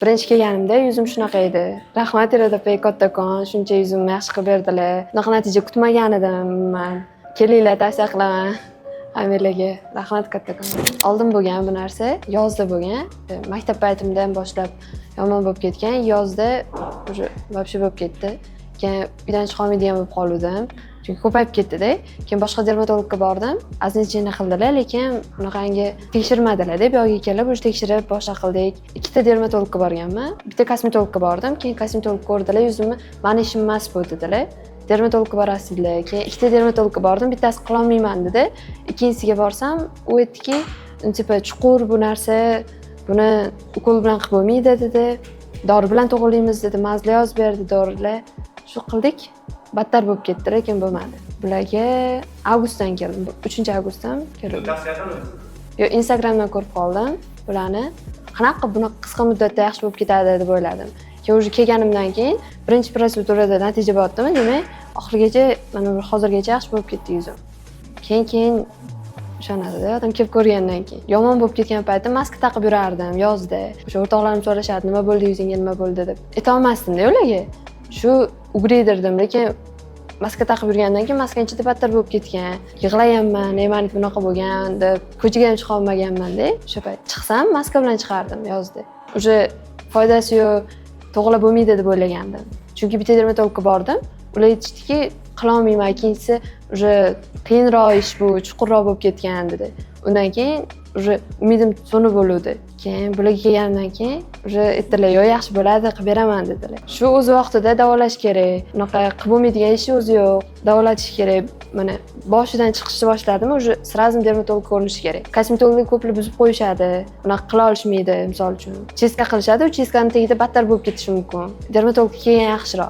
Birinchi kelganimda yuzim shunaqa edi. Rahmat Iroda kattakon, shuncha yuzimni yaxshi qilib berdilar. Bunaqa natija kutmagan edim men. Kelinglar, tavsiya qilaman hammalarga. Rahmat kattakon. Oldin bo'lgan bu narsa, yozda bo'lgan. Maktab paytimdan boshlab yomon bo'lib ketgan. Yozda вообще bo'lib ketdi. Keyin uydan chiqa olmaydigan bo'lib qoldim. Chunki ko'payib ketdi-da. Keyin boshqa dermatologga bordim. Azinchini qildilar, lekin bunaqangi tekshirmadilar-da. Bu yoqqa kelib, o'sha tekshirib boshqa qildik. Ikkita dermatologga borganman. Bitta kosmetologga bordim. Keyin kosmetolog ko'rdilar, yuzimni mani ishim emas bu dedilar. Dermatologga borasizlar. Keyin ikkita dermatologga bordim. Bittasi qila olmayman dedi. Ikkinchisiga borsam, u aytdiki, tipa chuqur bu narsa, buni ukol bilan qilib bo'lmaydi dedi. Dori bilan to'g'rilaymiz dedi. Mazli yozib berdi dorilar. Shu qildik. Battar bo'lib ketdi, lekin bo'lmadi. Bularga avgustdan keldim. 3-avgustdan keldim. Yo'q, Instagramdan ko'rib qoldim bularni. Qanaqa buni qisqa muddatda yaxshi bo'lib ketadi deb o'yladim. Keyin o'sha kelganimdan keyin birinchi prosedurada natija bo'ldimi, demak, oxirigacha mana hozirgacha yaxshi bo'lib ketdi yuzim. Keyin ishonadi-da, odam kelib ko'rgandan keyin. Yomon bo'lib ketgan paytda maska taqib yurardim yozda. O'sha o'rtoqlarim so'rashardi, nima bo'ldi yuzingga, nima bo'ldi deb. Aytolmasdim-da ularga. Shu ugraydirdim, lekin maska taqib yurgandan keyin maskani ichida battar bo'lib ketgan. Yig'layapman, nemaniki bunaqa bo'lgan deb ko'chaga ham chiqa olmaganman-da. O'sha payt chiqsam maska bilan chiqardim yozda. O'sha foydasi yo'q, to'g'rilab bo'lmaydi deb o'ylagandim. Chunki bitta dermatologga bordim. Ular aytishdiki, qila olmayman, ikkinchisi o'sha qiyinroq ish bu, chuqurroq bo'lib ketgan dedi. Undan keyin o'sha umidim so'nib bo'ldi. Keyin bularga kelganimdan keyin o'sha aytdilar, "Yo'q, yaxshi bo'ladi, qilib beraman" dedilar. Shu o'z vaqtida davolash kerak. Unaqa qilib bo'lmaydigan ishi o'zi yo'q. Davolatish kerak. Mana boshidan chiqishni boshladim, o'sha sразу dermatologga ko'rinish kerak. Kosmetologlar ko'plab buzib qo'yishadi. Unaqa qila olishmaydi, misol uchun. Cheska qilishadi, u cheskani tagida battar bo'lib ketishi mumkin. Dermatologga kelgan yaxshiroq.